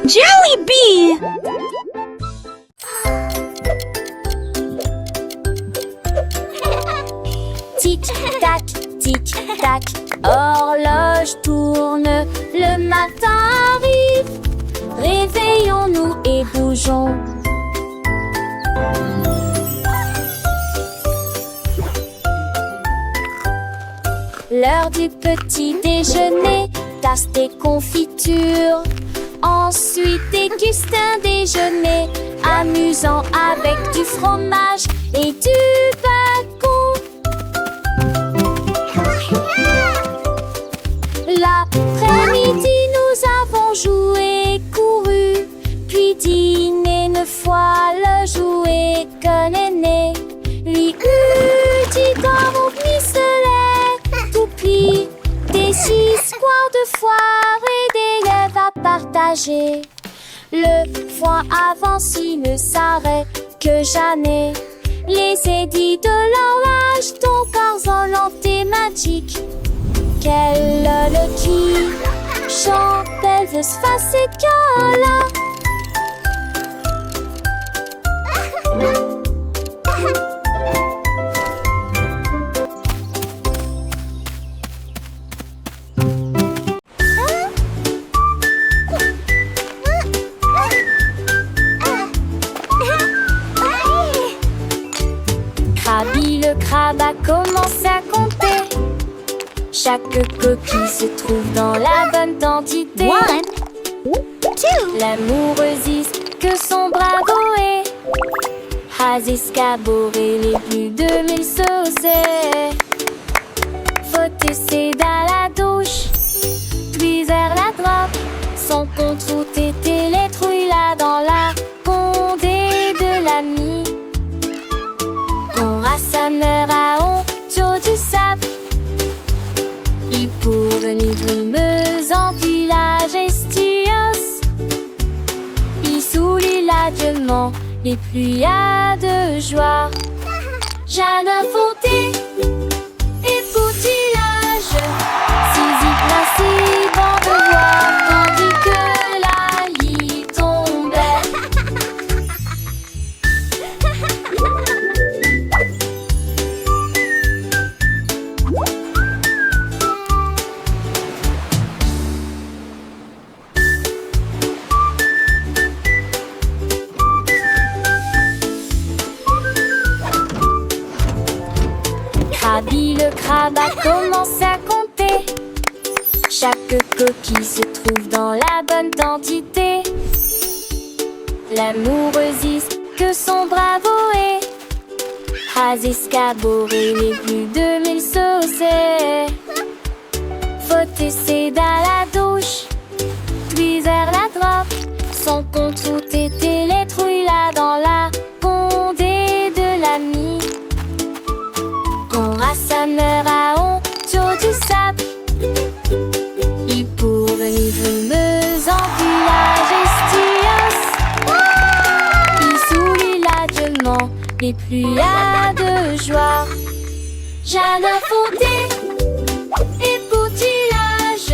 Jelly bee! Tic-tac, horloge tourne, le matin arrive. Réveillons-nous et bougeons. L'heure du petit déjeuner, tasse des confitures. Ensuite déguste un déjeuner amusant avec du fromage et du bacon. L'après-midi, nous avons joué, couru, puis dîné 9 fois le jouet que l'aîné lui eut dit dans mon pistolet. Tout pli, des histoires de foire et des lèvres à partager. Le foin avance, il ne s'arrête que jamais. Les édits de l'horloge, ton Tarzan thématique. Quel le qui chante Elvis Fascicola. Krabi le crabe a commencé à compter. Chaque coquille se trouve dans la bonne quantité. 1, 2. L'amoureuse que son bravo est. Has escaboré les plus de 1000 saucés. Faut essayer dans la douche, puis vers la droite. Son compte route était les trouilles là dans la condé de l'ami. On rassembleur à honte du sable. Il pour venir brumeuse en village estios. Il sourit l'adieuement et puis à de joie. Jeanne Fonté et poutillage. Saisie principe en devoir tandis que la lit tombait. Krabi le crabe a commencé à compter. Chaque coquille se trouve dans la bonne quantité. L'amoureuse que son bravo est. Has escaboré les plus de 1000 saucés. Faut essayer dans la douche, puis vers la droite. Son compte route était les trouilles là dans la condé de l'ami. On rassembleur à honte du sable. Il pour venir brumeuse en village estios. Il sourit l'adieuement et puis à de joie. Jeanne Fonté et poutillage.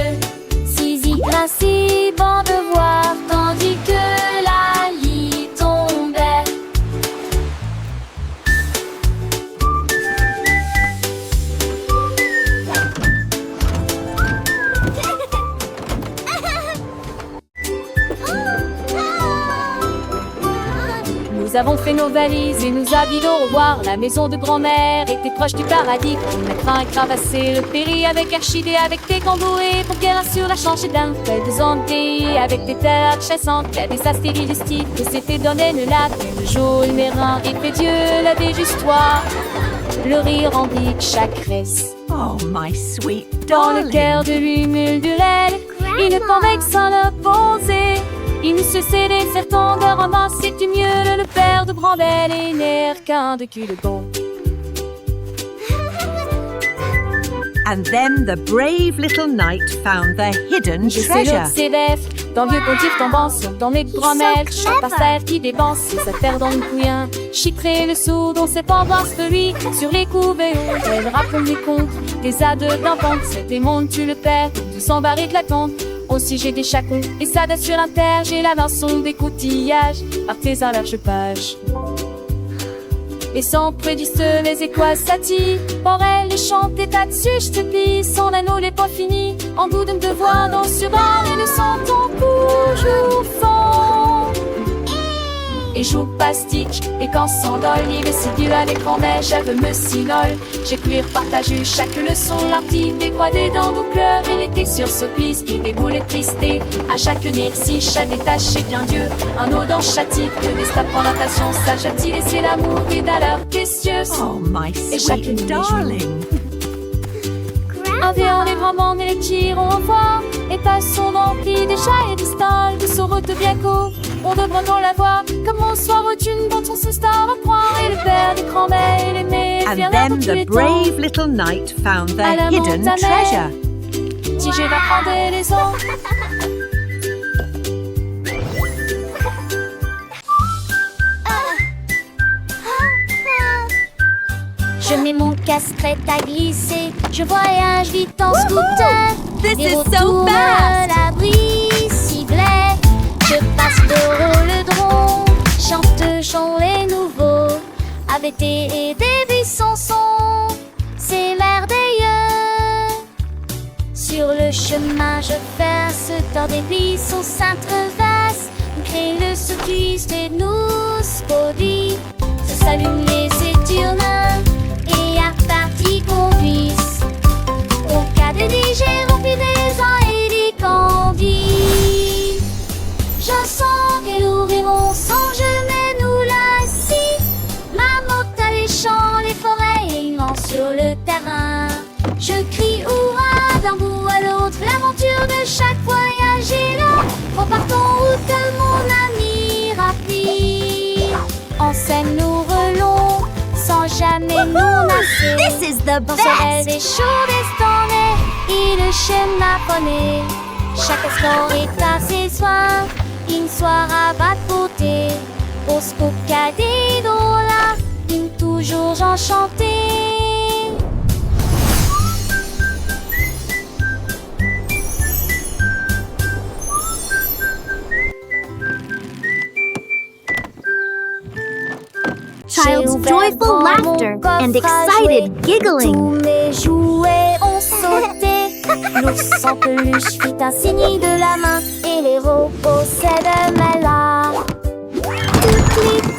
Saisie principe en devoir tandis que la lit tombait. Nous avons fait nos valises et nous habillons au revoir. La maison de grand-mère était proche du paradis. On a craint et cravassé le péri avec Archidée, avec des camboués pour qu'elle assure la chance d'un fait de zombies avec des terres chassantes. Il y a des astéries du style que s'était donné le lac. Le jour, le mérin et fait Dieu la histoire. Le rire endique chaque reste. Oh, my sweet Dans le darling. cœur de lui mule-durelle, il ne pouvait que s'en opposer. Il ne se cédait certain de ramasser du mieux le père de Brandel et l'air qu'un de cul de bon. And then the brave little knight found the hidden Je sais treasure. l'autre CDF, dans le vieux pontif tombant sur dans les grand-mères, chante par terre qui dépense ses affaires dans le couillin. Chiffrer le sou dont c'est pas voir lui sur les couvées hautes. Elle raconte des contes, des ades d'enfants, c'est des mondes tu le perds, tout s'embarrer de la compte. Aussi j'ai des chacons et ça donne sur l'inter. J'ai la main des coutillages, artisan large page. Les sons prédisent les étoiles s'attirent. Pour elle, les chanter là-dessus, je te plie. Son anneau n'est pas fini. En goût de me devoir dans sur un et le senton toujours fond. Et joue plastique, et quand s'endole, il est si dur à l'écran, mais je veux me sinole. J'écrire, partager chaque leçon, l'artiste décroisé dans nos cœurs. Et l'été sur ce piste, il déboule et tristé. À chaque nid, si chaque détaché bien Dieu. Un eau dans chaque type, de destin prend la passion, ça j'attire et c'est l'amour qui est à l'heure précieuse. Oh, my Et chaque sweet nuit, darling. Environ les grands bancs et les tirons au revoir. Et passons remplis des chats et des stalles. De son route bien court, on devrait dans la voir. Comme au soir où une dont on se star à croire. Et le père des grands-mères et l'aîné. And then the brave little knight found the hidden treasure. Si je vais prendre les eaux. Je mets mon casque prêt à glisser. Je voyage vite en scooter. This Les is routes so tournent, fast. l'abri ciblait. Je passe le drone. Chante les nouveaux. ABT et des buissons sont. C'est merveilleux. Sur le chemin, je passe dans des buissons s'entreversent. Crée le circuit et nous spodie. Se s'allument les éturnins. Et à partie conduise. Au cas de j'ai rempli des ans et des candis. Je sens qu'elle ouvre mon sang, je mets nous là ici. Ma moto à les champs, les forêts et immense sur le terrain. Je crie hurrah d'un bout à l'autre, l'aventure de chaque voyage est là. Repartons route mon ami rapide. En scène nous relons, sans jamais nous masser. This is the Dans ce des best. chauds destonnés, et le schéma poney. Chaque instant est à ses soins, une soirée à bas de beauté. Au scoop cadet là, une toujours enchantée. Child's joyful laughter and excited giggling. Tous mes jouets ont sauté. L'ours en peluche fit un signe de la main et les robots s'aident-là.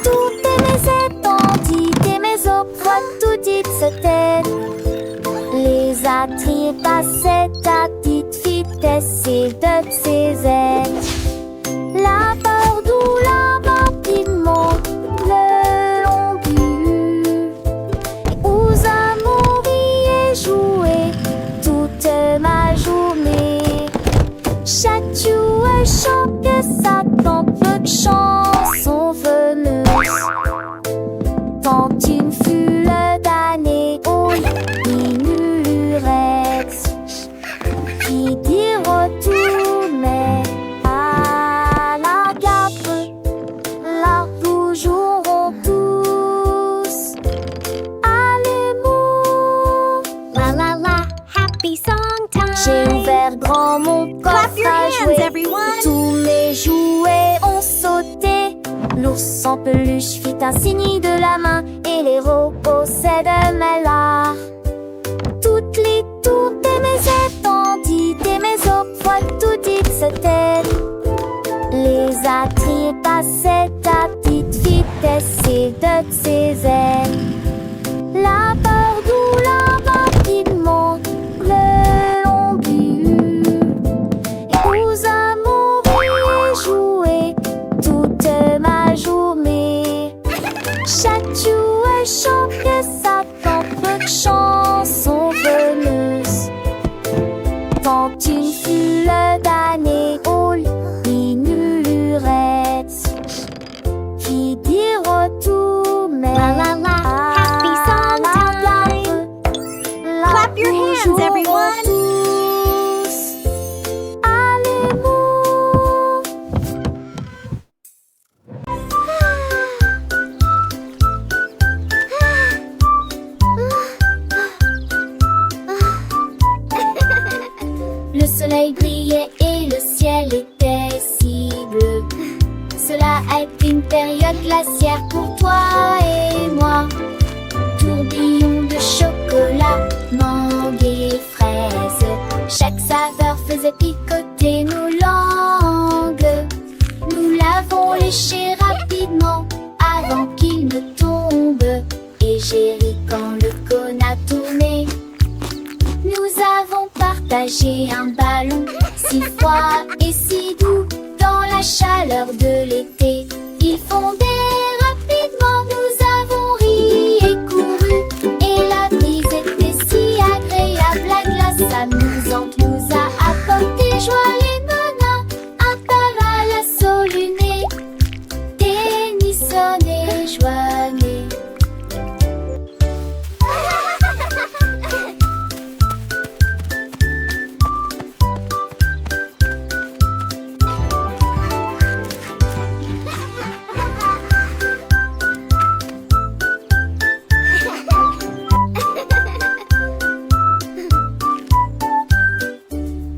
Toutes mes étendues et mes opres, tout dites se têtent. Les attirent passaient à petite vitesse et de ses ailes. La peur d'où la rapidement le long but. Aux amours y est joué toute ma journée. Chaque jouet chante que ça tant peu de chansons veneuses. Tant une foule d'années au minurettes qui dit retourner à la gape. Là nous jouerons tous à l'amour. La la la, happy song time. J'ai ouvert grand mon coffre Clap your à hands, jouer. everyone. Tous mes jouets ont sauté. L'ours en peluche fit un signe de la main et les robots s'aident-là. Toutes les tours et mes étendues et mes opres, tout dites se têtent. Les attirent passaient à petite vitesse et de ses ailes. La peur d'où la rapidement le long but. Et aux amours y joué toute ma journée. Chaque jouet chante que ça tant peu de chansons veneuses. Tant une foule d'années aux minurettes qui dit retour mais La la la, happy song time. faisait picoter nos langues. Nous l'avons léché rapidement avant qu'il ne tombe. Et j'ai ri quand le cône a tourné. Nous avons partagé un ballon si froid et si doux dans la chaleur de l'été. Il fondait rapidement, nous avons ri et couru. Et la brise était si agréable, la glace amusante nous a apporté joie les menins. Un parasol luné, Tennyson et Joannet.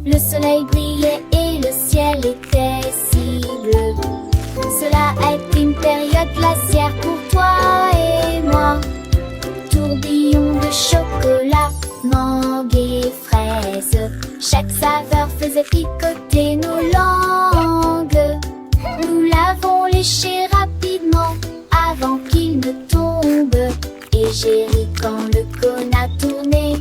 Le soleil brillait et le ciel était si bleu. Cela a été une période glaciaire pour toi et moi. Tourbillon de chocolat, mangue et fraise. Chaque saveur faisait picoter nos langues. Nous l'avons léché rapidement avant qu'il ne tombe. Et j'ai ri quand le cône a tourné.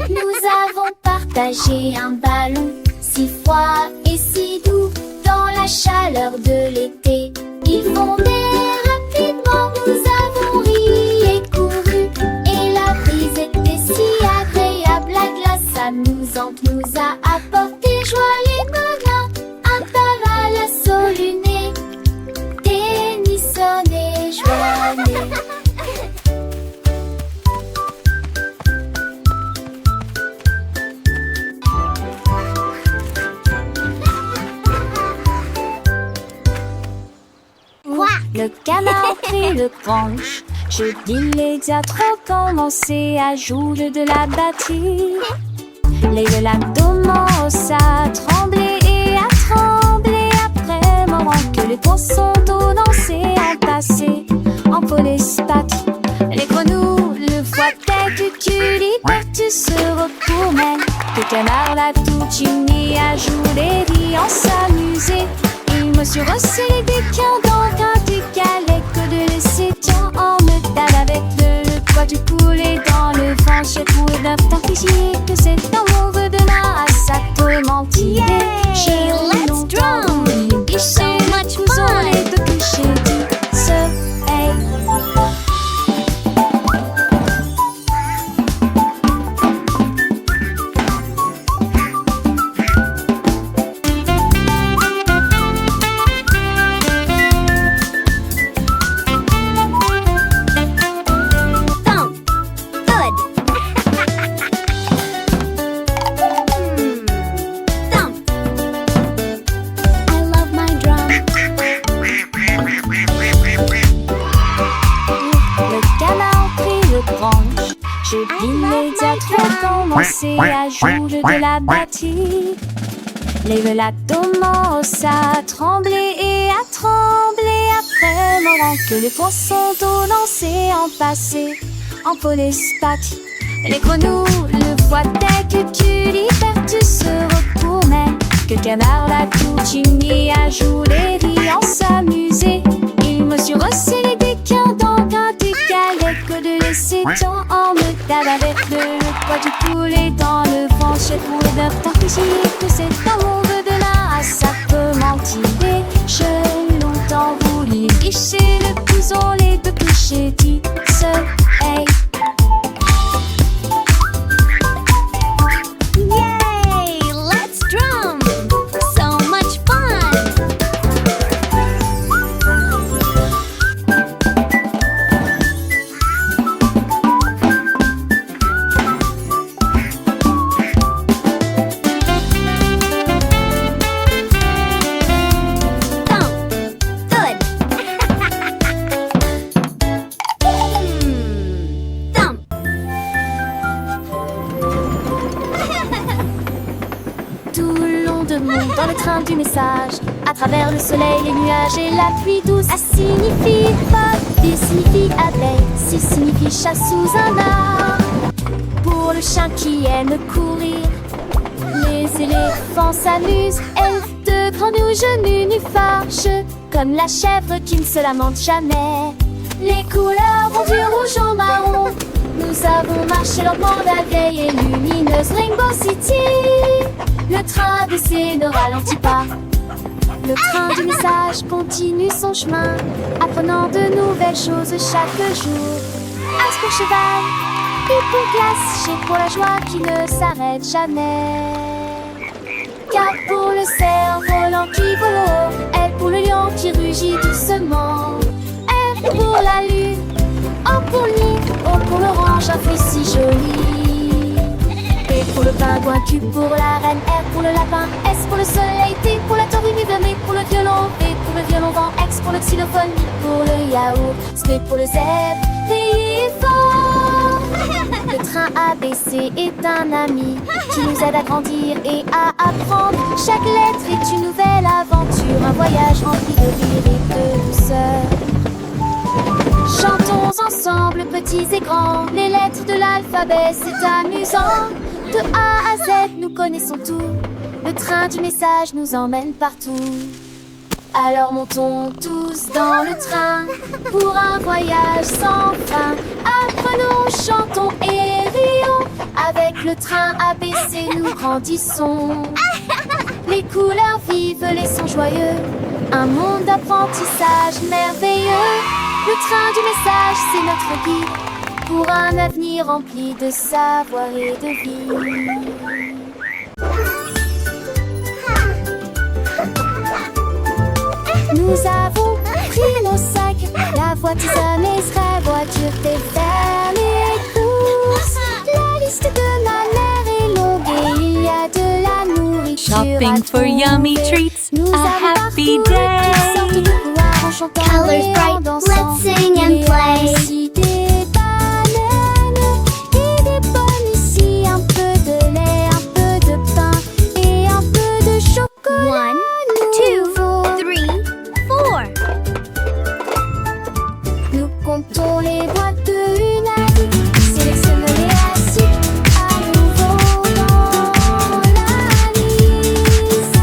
Nous avons partagé un ballon si froid et si doux dans la chaleur de l'été. Il fondait rapidement, nous avons ri et couru. Et la brise était si agréable, la glace amusante nous a apporté joie les menins. Un parasol luné, Tennyson et Joannet. Le canard prit le branche. Je dis les diatres commençaient à jouer de la batterie. Les lacs commencent à trembler et à trembler après moment que les poissons d'eau dansaient en passé en polyspath. Les grenouilles le fouettaient que tu tu se retournait. Le canard l'a tout uni à jouer et en s'amuser. Il me suis resserré des quins dans un décalé que de laisser tiens en me tape avec le poids du poulet dans le vent. J'ai trouvé d'un temps que c'est un mauvais de là à sa tourmentille. Yay! Let's drum! It's so much fun! Et de coucher du soleil. Je dis les diatres commençaient à jouer de la batterie. Les lacs commencent à trembler et à trembler après moment que les poissons d'eau dansaient en passé en polyspath. Les grenouilles le fouettaient que tu libères, tu se retournais. Que le canard l'a tout uni à jouer et en s'amuser. Il me suis resserré des quins dans un décalé que de laisser tant en me tape avec le poids du poulet dans le vent. J'ai trouvé d'un temps que c'est un mauvais de là à ça peut mentir. J'ai longtemps voulu guicher le couson, les deux couchers du soleil. Yay! Let's drum! So much fun! Dans le train du message, à travers le soleil, les nuages et la pluie douce. A signifie pas, B signifie abeille, C signifie chat sous un arbre. Pour le chien qui aime courir, les Les éléphants s'amusent, elfes de grands nus fâcheux, comme la chèvre qui ne se lamente jamais. Les couleurs vont du rouge au marron. Nous avons marché lentement la vieille et lumineuse Rainbow City. Le train baissé ne ralentit pas. Le train du message continue son chemin, apprenant de nouvelles choses chaque jour. As pour cheval, et pour glace, G pour la joie qui ne s'arrête jamais. K pour le cerf-volant qui vole haut, L pour le lion qui rugit doucement. F pour la lune, O pour le nid, O pour l'orange, un fruit si joli. P pour le pingouin, Q pour la reine, R pour le lapin, S pour le soleil, T pour la tortue, M pour le violon, V pour le violon vent, X pour le xylophone, I pour le yaourt, Z pour le zèbre, pays fort. Le train ABC est un ami qui nous aide à grandir et à apprendre. Chaque lettre est une nouvelle aventure, un voyage rempli de rire et de douceur. Chantons ensemble, petits et grands, les lettres de l'alphabet, c'est amusant. De A à Z, nous connaissons tout. Le train du message nous emmène partout. Alors montons tous dans le train pour un voyage sans fin. Apprenons, chantons et rions. Avec le train ABC, nous grandissons. Les couleurs vives, les sons joyeux. Un monde d'apprentissage merveilleux. Le train du message, c'est notre guide pour un avenir rempli de savoir et de vie. Nous avons pris nos sacs, la voiture sera voiture des vers les courses. La liste de ma mère est longue et il y a de la nourriture. Shopping for yummy treats, a happy day. Colors bright, let's sing and play. Aussi des bananes et des pommes ici, un peu de lait, un peu de pain et un peu de chocolat. 1, 2, 3, 4. Nous comptons les boîtes de une à une, sélectionnons-les assis à nouveau dans la liste.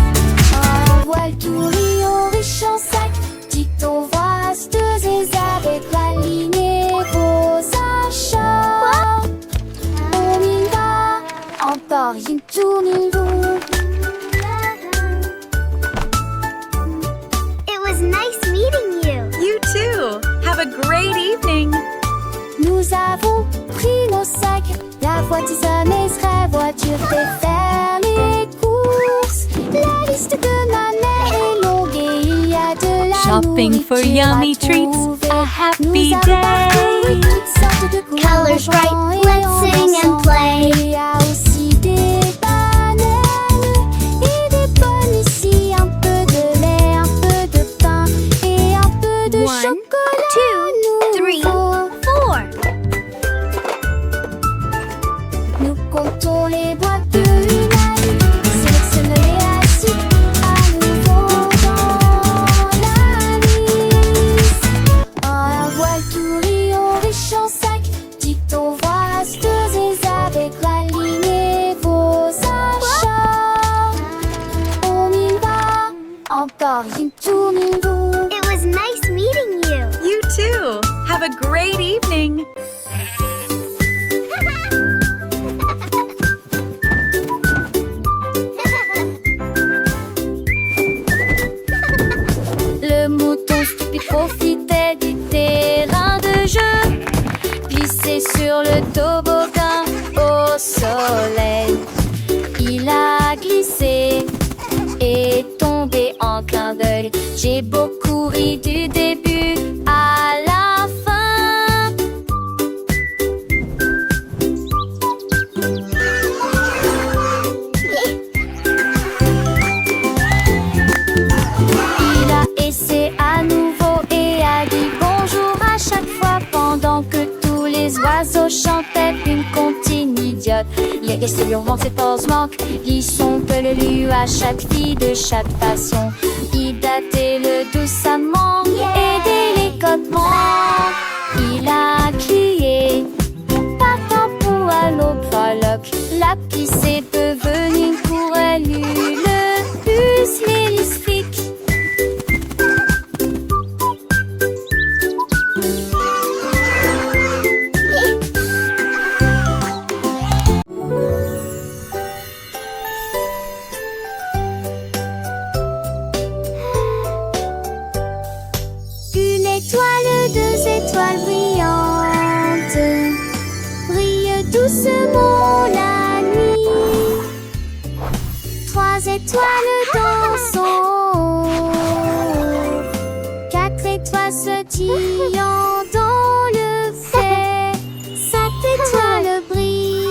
Envoie tout rion riche en sac, dictons vasteuse et avec aligner vos achats. On y va, encore une tournée longue. It was nice meeting you. You too. Have a great evening. Nous avons pris nos sacs, la voiture sera voiture fait faire les courses. La liste de ma mère est longue et il y a de la Shopping for nourriture yummy à treats, trouver. a happy Nous avons parcouru day. toutes sortes de couleurs Colors bright, en jouant et let's en sing and dansant. play. Il y a aussi des bananes et des pommes ici, un peu de lait, un peu de pain et un peu de 1, chocolat. 2, 3, nouveau. 4. Nous comptons les boîtes de une à une, sélectionnons-les assis à nouveau dans la liste. Un voile tout rion riche en sac, dictons vasteuse et avec aligner vos achats. On y va, encore une tournée longue. It was nice meeting you. You too. Have a great evening. Le mouton stupide profitait du terrain de jeu, glissé sur le toboggan au soleil. Il a glissé et tombé en clin d'œil. J'ai beaucoup ri du début à la fin. Il a essayé à nouveau et a dit bonjour à chaque fois pendant que tous les oiseaux chantaient une comptine idiote. Il a resté lui vent cette pause manque, ils sont peu le lu à chaque fille de chaque façon. Il datait le doucement et délicatement. Il a crié partant pour à l'eau proloque. La pluie s'est devenue pour elle sautillant dans le fait. 5 étoiles brillent,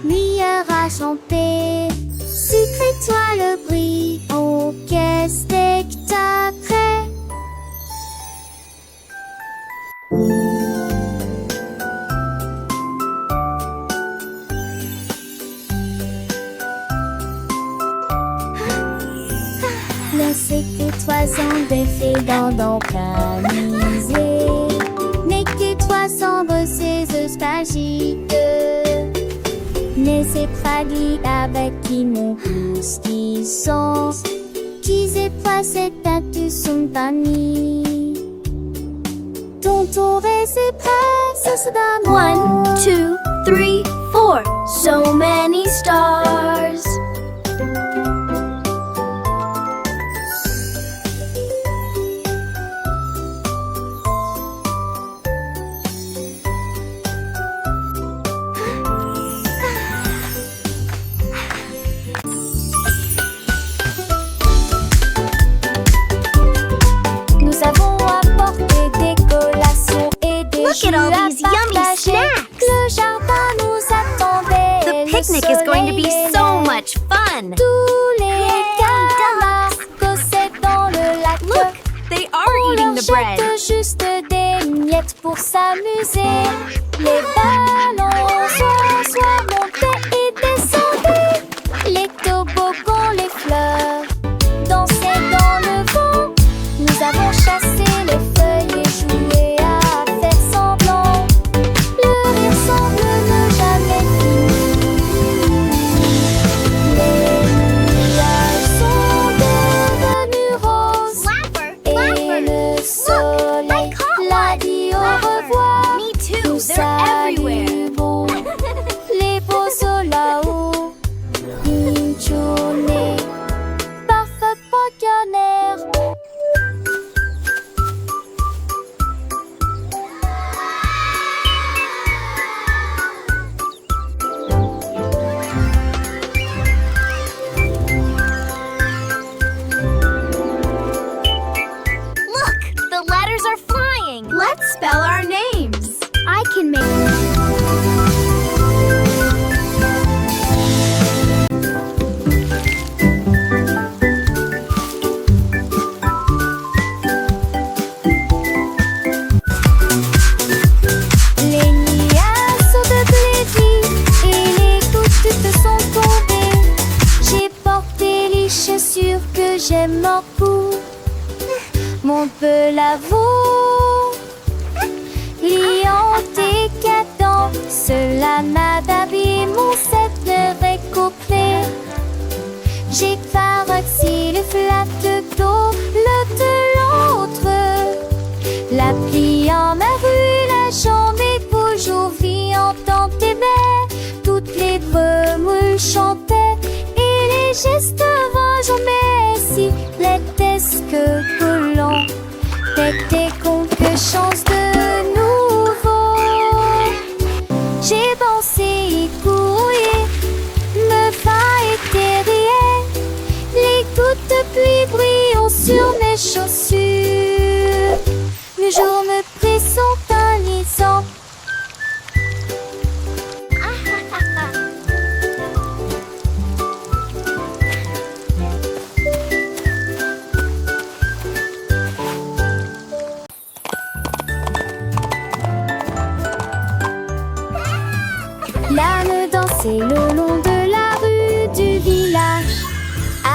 lumière à chanter. Sucre étoile brille, oh quel spectacle! Le secret toison des fées dans camisé n'est que toi sombre ces magiques. Mais c'est fragile avec qui mon plus qui sont qui c'est pas cette tête son panier. Ton tour et c'est prêt, c'est d'amour. 1, 2, 3, 4. So many stars. Nous avons apporté des collations et des Look at all jus à these yummy partager. snacks. Le jardin nous attendait. The Le picnic is going to be soleil so aimait. much fun. Tous les camarades causaient dans le lac. Look, they are On eating leur the bread. jette juste des miettes pour s'amuser. Les ballons soit montés et descendaient. Les toboggans, les fleurs dansaient dans le vent. Nous avons chassé les feuilles et joué à faire semblant. Le rire semble ne jamais finir. Les nuages sont devenus roses. Et le soleil l'a dit au revoir. Me too. Nous They're everywhere. saluons beau. Les beaux sont là-haut. Une journée parfaite pour canard. Look, the letters are flying. Let's spell our names. I can make. Les nuages sont de et les gouttes te sont tombées. J'ai porté les chaussures que j'aime en pour mon peu lavo. Liant décadent, cela m'a d'habillé mon set de récoupler. J'ai farci le flat d'eau, le de l'autre. La pliant ma rue, la jambe est aujourd'hui entend tes baies. Toutes les brumes chantaient et les gestes vagues mais si l'étesque collant était quelque chance de nouveau. J'ai pensé y courir, me va éterrier. Les gouttes de pluie brillent sur mes chaussures. Le jour me pressent un lisant. L'âne dansait le long de la rue du village,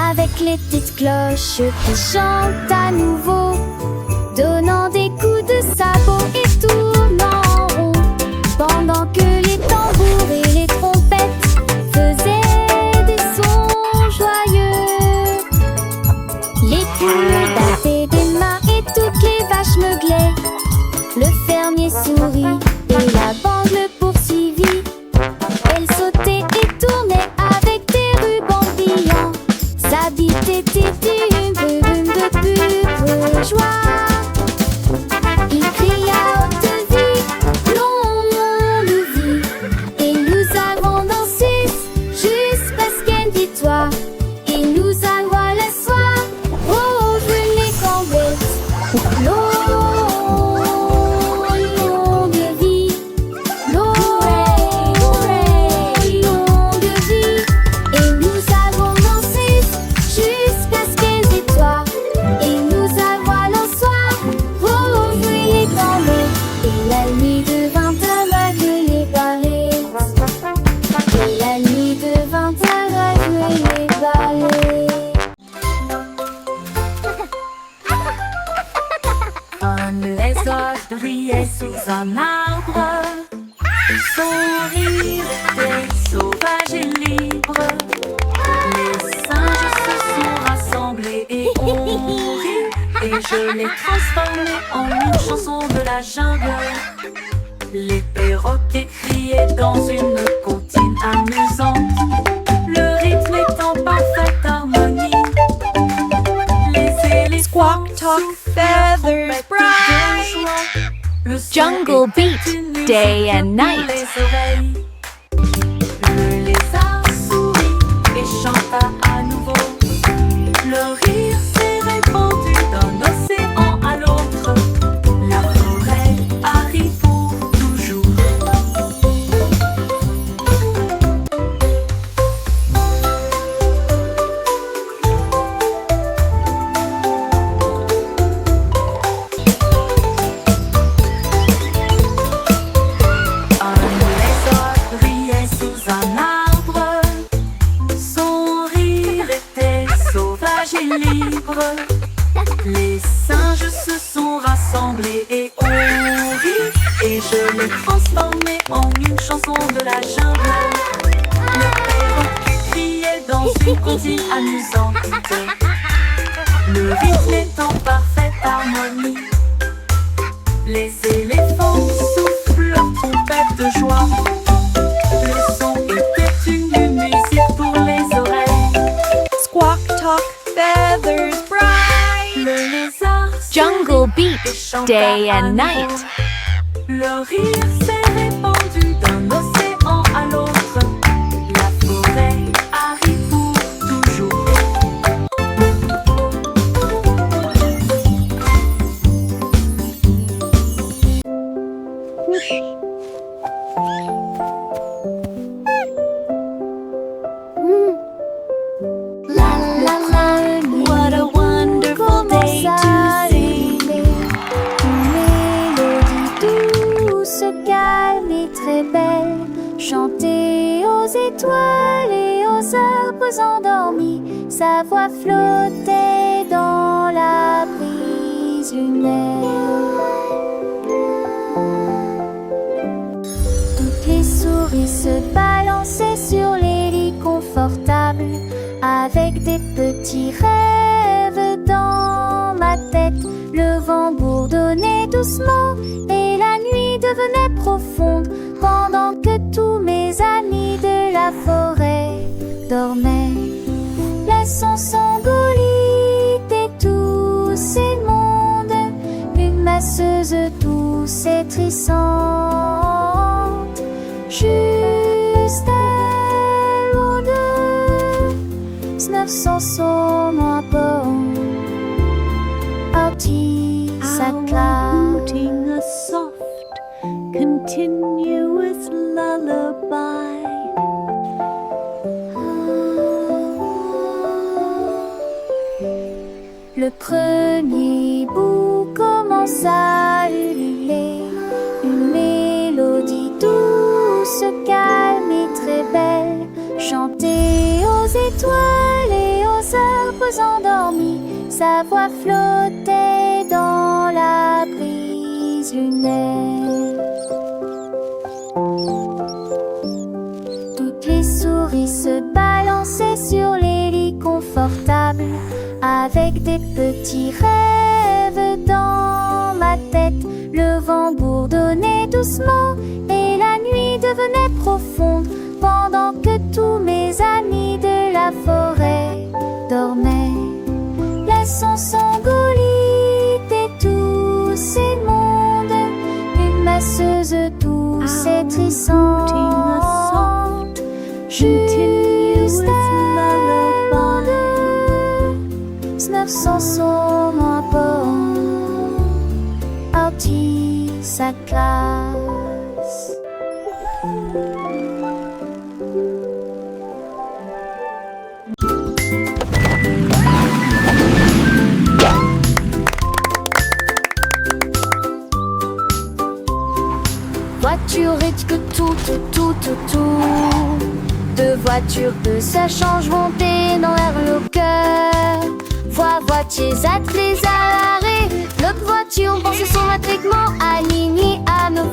avec les petites cloches qui chantent à nouveau, donnant des coups de sabot et tournant en rond, pendant que les tambours et les trompettes faisaient des sons joyeux. Les poules battaient des mains et toutes les vaches meuglaient. Le fermier sourit et la bande le poursuivit. Elle sautait et tournait avec des rubans brillants. Sa bite était une brume de pure joie. Il cria à haute vie, l'on le vit. Et nous avons dansé jusqu'à ce qu'elle victoire. Et nous avons le soir, oh, je les cambette. L'eau un arbre. Son rire était sauvage et libre. Les singes se sont rassemblés et ont ri. Et je l'ai transformé en une chanson de la jungle. Les perroquets criaient dans une comptine amusante. Le rythme est en parfaite harmonie. Les éléphants Squawk, talk, feathers, bright. Le son Jungle était beat, une musique day and pour night. les oreilles. Le lézard sourit et chanta à nouveau. Le rire s'est répandu d'un océan à l'autre. La forêt arrive pour toujours. Un lézard riait sous un arbre. Son rire était sauvage et libre. Les singes se sont rassemblés et ont ri. Et je l'ai transformé en une chanson de la jungle. Le perroquet criait dans une comptine amusante. Le rythme est en parfaite harmonie. Les éléphants soufflent leur trompette de joie. Le son était une musique pour les oreilles. Squawk, talk, feathers, bright. Le lézard Jungle sourit beat, et chanta day à and nouveau. night. Le rire s'est répandu d'un océan à l'autre. La forêt arrive pour toujours. La la la, What a wonderful day to see. Une mélodie douce, calme et très belle, chantée aux étoiles et aux arbres endormis. Sa voix flottait dans la brise lunaire. Toutes les souris se balançaient sur les lits confortables, avec des petits rêves dans ma tête. Le vent bourdonnait doucement et la nuit devenait profonde, pendant que tous mes amis de la forêt dormaient. Laissons Sangolite et tous ces mondes, une masseuse douce et trissante, juste elle ou deux, 900 son à bord, parti sa classe. Outing a soft, continuous lullaby. Le premier bout commence à ululer, une mélodie douce, calme et très belle, chantée aux étoiles et aux arbres endormis. Sa voix flottait dans la brise lunaire. Toutes les souris se balançaient sur les lits confortables, avec des petits rêves dans ma tête. Le vent bourdonnait doucement et la nuit devenait profonde, pendant que tous mes amis de la forêt dormaient. Laissons Sangolite et tous ces mondes, une masseuse douce et trissante, juste elle ou deux, 900 son à bord, parti sa classe. Voiture et que tout. Deux voitures que ça change monter dans l'air le cœur. Voitiers attelés à l'arrêt. L'autre voiture pense son attriquement aligné à nos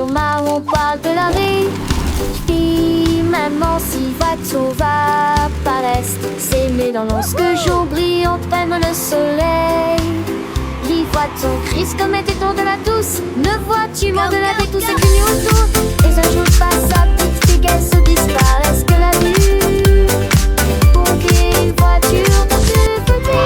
voiture marron parle de la rue. Puis maman, si voiture va par est, c'est mes dans lorsque jour brille, prenne le soleil. Les voitures crise comme était tour de la douce. Ne vois-tu moins de la vie, tout ce qui nous autour. Et un jour passe à petite fille qu'elle se disparaisse que la vue. Pour qu'une voiture dans ce côté.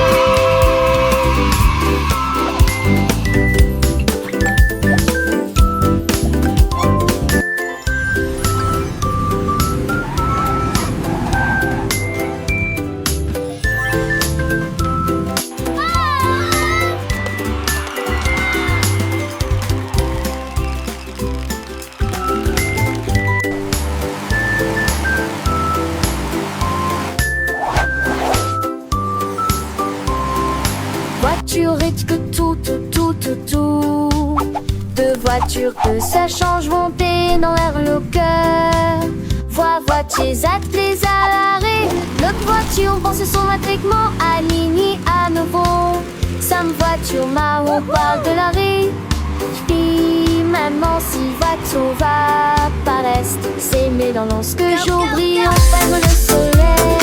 Voiture et que tout. Deux voitures que ça change monter dans l'air le cœur. Voiture attelées à l'arrêt. Notre voiture pense son matriquement aligné à nouveau. Sam voiture marron parle de l'arrêt. Puis maman si voiture va par est, c'est mes dans lorsque jour brille, ferme le soleil.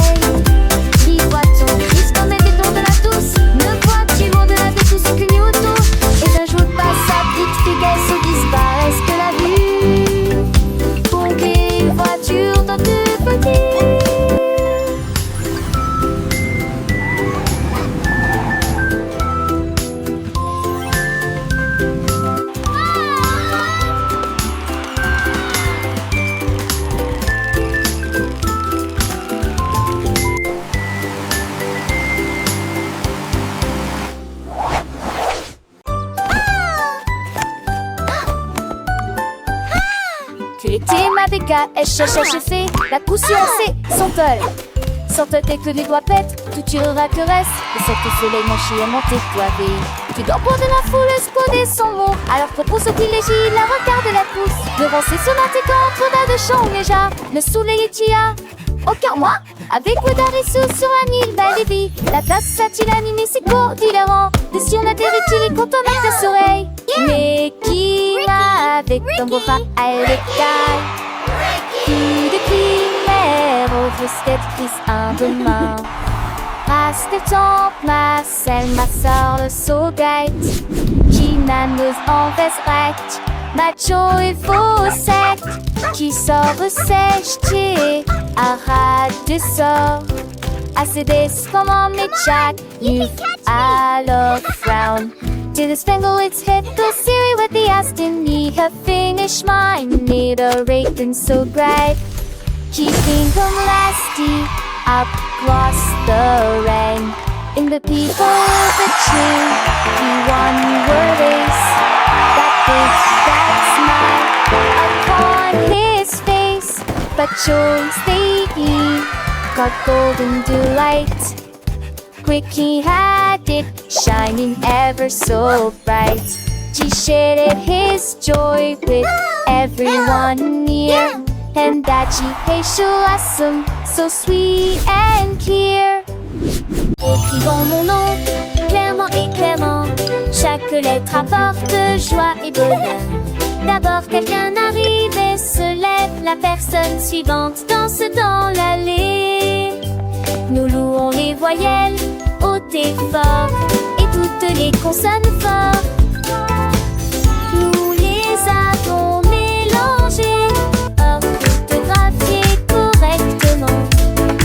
Les voitures crise comme était tour de la douce. Ne vois-tu moins de la vie tout ce que nous autour. Et un jour passe à petite fille qu'elle se disparaisse que la vue. Pour qu'une voiture dans deux petits. fait la caution, c'est Sorte tes que les doigts pètent, tout tirera que reste. Et cette soleil manché à monter toivé. Tu dors pour de la foule, exploder son mot. Alors propose ce qui légit, la regarde la pousse. Devant ses sonnettes et contre de chant déjà. Le soleil est tia, aucun moi. Avec Wedarisou sur un île Balibi. La tasse a-t-il animé ses cours d'hilarant. Des si on atterrit-il et quand on a tes oreilles. Mais qui va avec ton beau pas à l'écaille. Plus de primaire, au frisquet prise un demain. Passe le temps, ma selle, ma soeur, le saugate. Qui n'amuse en veste macho et faussette. Qui sort sèche, arrête de sort. Assez des comment mais Jack, you alors frown. To the spangle its hit the Siri with the Aston knee. Her finish mine need a rating so bright. Keeping them lasty up across the rain. In the people of the chain, he won your race. That smile upon his face. But choice they got golden delight. Quick he had it, shining ever so bright. He shared his joy with everyone near. And that she awesome, so sweet and clear. Écrivons mon nom, clairement et clairement. Chaque lettre apporte joie et bonheur. D'abord quelqu'un arrive et se lève. La personne suivante danse dans l'allée. Nous louons les voyelles, hautes et fort, et toutes les consonnes fort. Nous les avons mélangées, orthographiées correctement.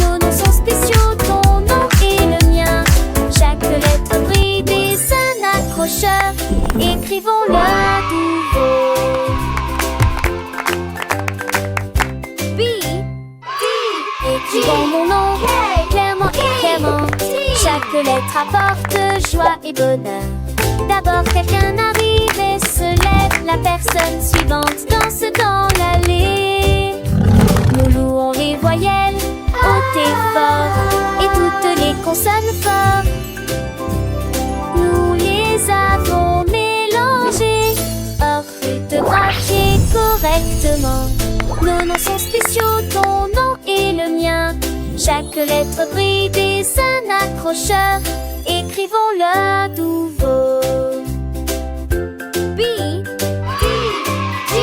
Nos noms sont spéciaux, ton nom et le mien. Chaque lettre brille des un accrocheur. Écrivons-le à nouveau. B, D, écrivons mon nom. Chaque lettre apporte joie et bonheur. D'abord quelqu'un arrive et se lève. La personne suivante danse dans l'allée. Nous louons les voyelles, hautes et fort, et toutes les consonnes fort. Nous les avons mélangées, orthographiées correctement. Nos noms sont spéciaux, ton nom et le mien. Chaque lettre brille des un accrocheur. Écrivons-le à nouveau. B, D, G,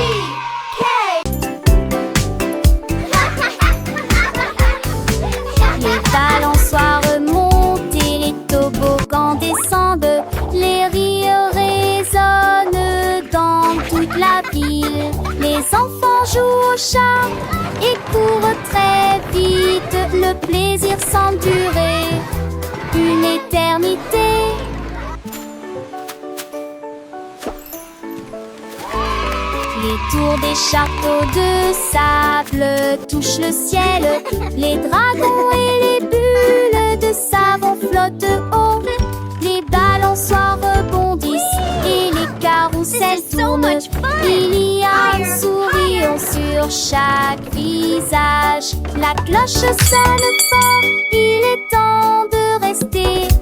chat. Ils courent très vite, le plaisir semble durer une éternité. Les tours des châteaux de sable touchent le ciel. Les dragons et les bulles de savon flottent haut. Les balançoires rebondissent et les carousels tournent. Il y a un sourire sur chaque visage. La cloche sonne fort, il est temps de rester.